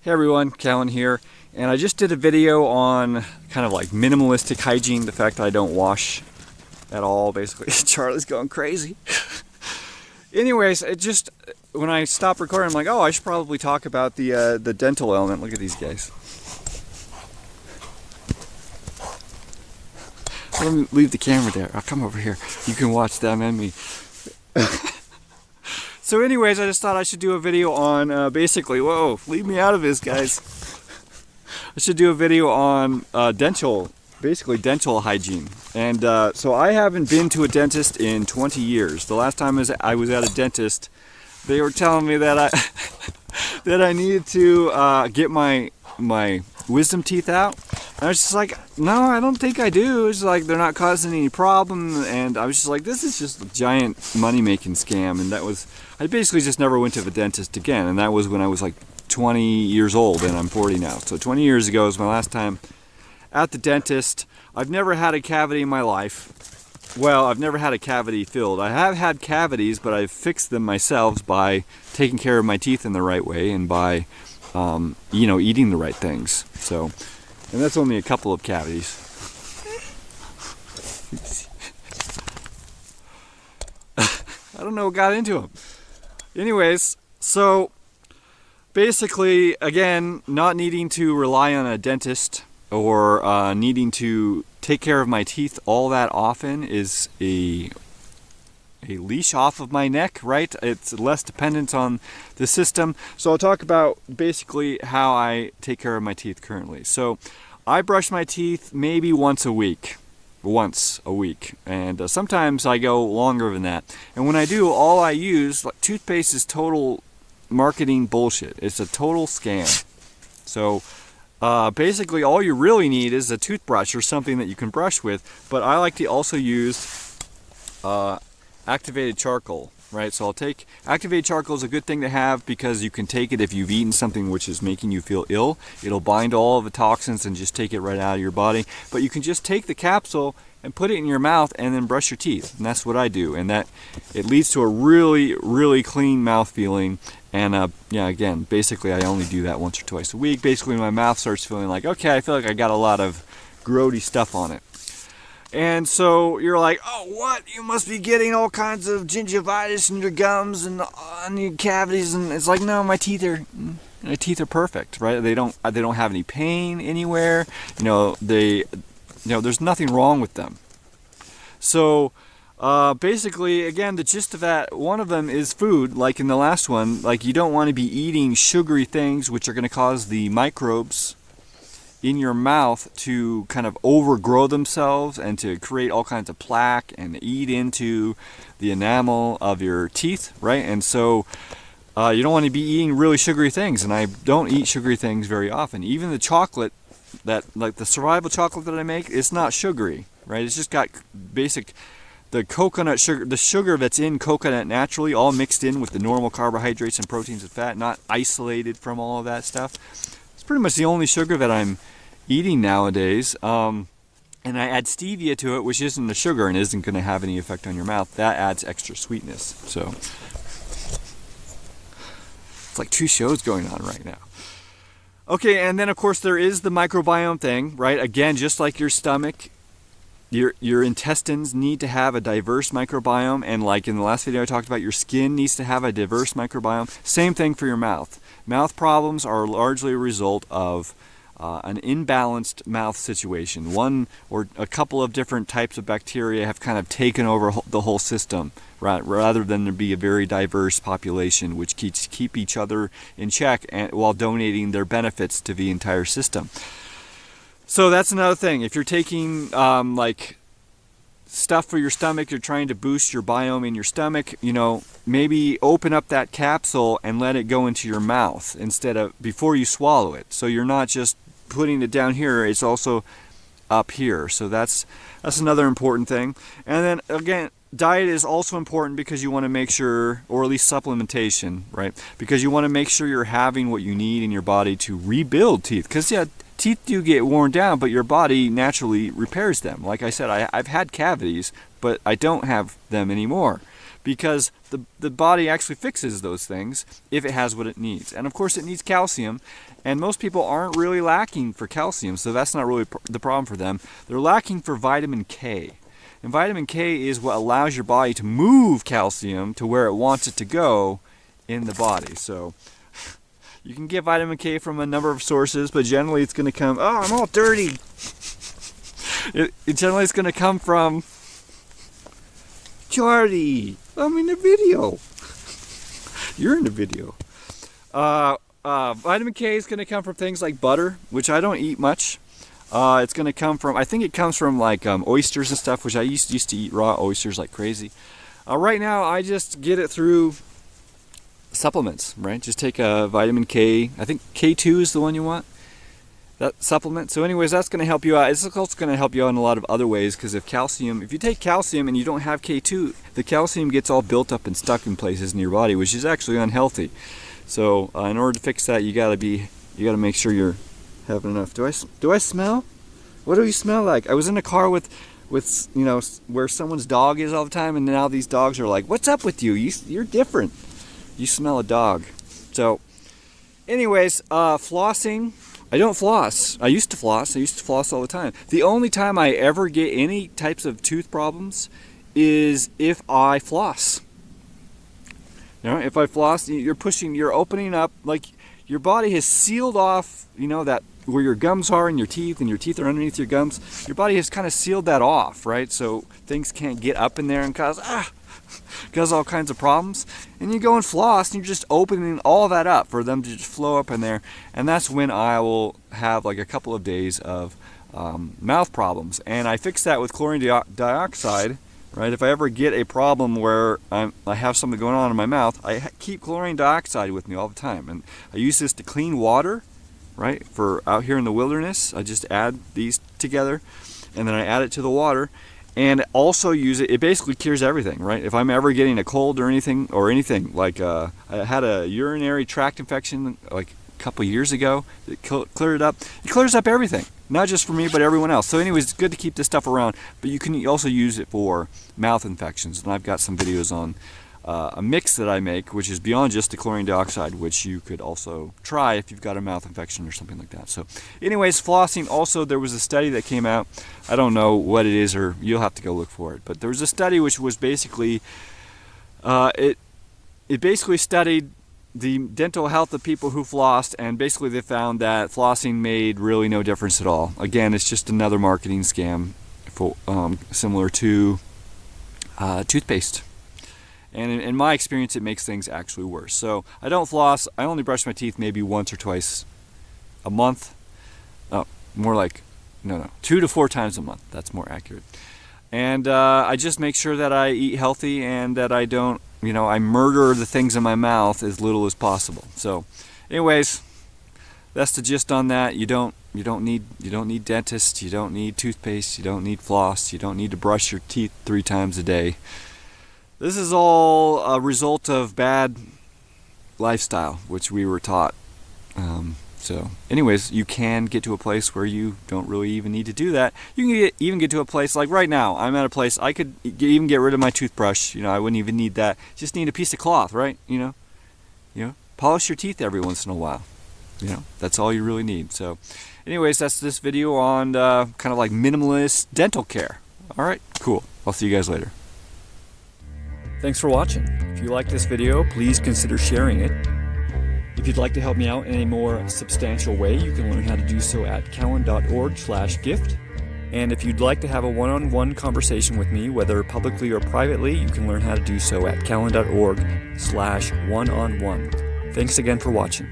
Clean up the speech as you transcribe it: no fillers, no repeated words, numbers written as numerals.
Hey everyone, Cahlen here, and I just did a video on kind of like minimalistic hygiene, the fact that I don't wash at all, basically. Charlie's going crazy. Anyways, when I stopped recording, I'm like, oh, I should probably talk about the dental element. Look at these guys. Let me leave the camera there. I'll come over here. You can watch them and me. So anyways, I just thought I should do a video on basically, whoa, leave me out of this, guys. I should do a video on dental hygiene. And so I haven't been to a dentist in 20 years. The last time I was at a dentist, they were telling me that I needed to get my wisdom teeth out. And I was just like, no, I don't think I do. It's like they're not causing any problem. And I was just like, this is just a giant money-making scam. And I basically just never went to the dentist again. And that was when I was like 20 years old, and I'm 40 now. So 20 years ago was my last time at the dentist. I've never had a cavity in my life. Well, I've never had a cavity filled. I have had cavities, but I've fixed them myself by taking care of my teeth in the right way and by, eating the right things. So, and that's only a couple of cavities. I don't know what got into them. Anyways, so basically, again, not needing to rely on a dentist or needing to take care of my teeth all that often is a leash off of my neck, right? It's less dependent on the system. So I'll talk about basically how I take care of my teeth currently. So I brush my teeth maybe once a week, and sometimes I go longer than that. And when I do, all I use, like, toothpaste is total marketing bullshit. It's a total scam. So basically all you really need is a toothbrush or something that you can brush with, but I like to also use activated charcoal, right? So activated charcoal is a good thing to have because you can take it if you've eaten something which is making you feel ill. It'll bind all of the toxins and just take it right out of your body. But you can just take the capsule and put it in your mouth and then brush your teeth. And that's what I do. And that it leads to a really, really clean mouth feeling. And again, basically I only do that once or twice a week. Basically my mouth starts feeling like, okay, I feel like I got a lot of grody stuff on it. And so you're like, oh, what? You must be getting all kinds of gingivitis in your gums and on your cavities. And it's like, no, my teeth are perfect, right? They don't have any pain anywhere. There's nothing wrong with them. So basically, again, the gist of that, one of them is food. Like in the last one, like you don't want to be eating sugary things which are going to cause the microbes in your mouth to kind of overgrow themselves and to create all kinds of plaque and eat into the enamel of your teeth, right? And so you don't want to be eating really sugary things, and I don't eat sugary things very often. Even the chocolate, like the survival chocolate that I make, it's not sugary, right? It's just got the coconut sugar, the sugar that's in coconut naturally, all mixed in with the normal carbohydrates and proteins and fat, not isolated from all of that stuff. It's pretty much the only sugar that I'm eating nowadays. And I add stevia to it, which isn't a sugar and isn't going to have any effect on your mouth. That adds extra sweetness. So it's like two shows going on right now. Okay, and then of course there is the microbiome thing, right? Again, just like your stomach, your intestines need to have a diverse microbiome, and like in the last video I talked about, your skin needs to have a diverse microbiome. Same thing for your mouth. Mouth problems are largely a result of an imbalanced mouth situation. One or a couple of different types of bacteria have kind of taken over the whole system, right? Rather than there be a very diverse population which keep each other in check while donating their benefits to the entire system. So that's another thing. If you're taking like stuff for your stomach, you're trying to boost your biome in your stomach, maybe open up that capsule and let it go into your mouth before you swallow it. So you're not just putting it down here, it's also up here. So that's another important thing. And then again, diet is also important because you want to make sure, or at least supplementation, right? Because you want to make sure you're having what you need in your body to rebuild teeth. Because teeth do get worn down, but your body naturally repairs them. Like I said, I've had cavities, but I don't have them anymore because the body actually fixes those things if it has what it needs. And of course it needs calcium, and most people aren't really lacking for calcium, so that's not really the problem for them. They're lacking for vitamin K. And vitamin K is what allows your body to move calcium to where it wants it to go in the body. So you can get vitamin K from a number of sources, but generally it's going to come, oh, I'm all dirty. It generally is going to come from Charlie. I'm in the video. You're in the video. Vitamin K is going to come from things like butter, which I don't eat much. It's going to come from, I think it comes from like oysters and stuff, which I used to eat raw oysters like crazy. Right now I just get it through supplements, right? Just take a vitamin K. I think K2 is the one you want, that supplement. So anyways, that's going to help you out. It's also going to help you out in a lot of other ways, because if you take calcium and you don't have K2, the calcium gets all built up and stuck in places in your body, which is actually unhealthy. So in order to fix that, you got to make sure you're having enough. Do I smell? What do you smell like? I was in a car with you know, where someone's dog is all the time, and now these dogs are like, what's up with you? You're different. You smell a dog. So anyways, flossing. I don't floss. I used to floss. I used to floss all the time. The only time I ever get any types of tooth problems is if I floss. You know, if I floss, you're opening up, like your body has sealed off, you know, that where your gums are and your teeth are underneath your gums. Your body has kind of sealed that off, right? So things can't get up in there and cause all kinds of problems. And you go and floss, and you're just opening all that up for them to just flow up in there. And that's when I will have like a couple of days of mouth problems. And I fix that with chlorine dioxide, right? If I ever get a problem where I have something going on in my mouth, I keep chlorine dioxide with me all the time. And I use this to clean water, right? For out here in the wilderness, I just add these together, and then I add it to the water. And also use it, it basically cures everything, right? If I'm ever getting a cold or anything, like I had a urinary tract infection like a couple years ago, it cleared it up. It clears up everything, not just for me, but everyone else. So anyways, it's good to keep this stuff around, but you can also use it for mouth infections. And I've got some videos on a mix that I make, which is beyond just the chlorine dioxide, which you could also try if you've got a mouth infection or something like that. So anyways, flossing, also there was a study that came out. I don't know what it is, or you'll have to go look for it, but there was a study which was basically it basically studied the dental health of people who flossed, and basically they found that flossing made really no difference at all. Again, it's just another marketing scam for similar to toothpaste. And in my experience, it makes things actually worse. So I don't floss. I only brush my teeth maybe once or twice a month. Oh, more like, no, 2 to 4 times a month. That's more accurate. And I just make sure that I eat healthy and that I don't, you know, I murder the things in my mouth as little as possible. So anyways, that's the gist on that. You don't need dentists. You don't need toothpaste. You don't need floss. You don't need to brush your teeth 3 times a day. This is all a result of bad lifestyle, which we were taught. So anyways, you can get to a place where you don't really even need to do that. You can even get to a place like right now. I'm at a place I could even get rid of my toothbrush. You know, I wouldn't even need that. Just need a piece of cloth, right? You know, polish your teeth every once in a while. You know, that's all you really need. So anyways, that's this video on kind of like minimalist dental care. All right, cool. I'll see you guys later. Thanks for watching. If you like this video, please consider sharing it. If you'd like to help me out in a more substantial way, you can learn how to do so at cahlen.org/gift. And if you'd like to have a one-on-one conversation with me, whether publicly or privately, you can learn how to do so at cahlen.org/one-on-one. Thanks again for watching.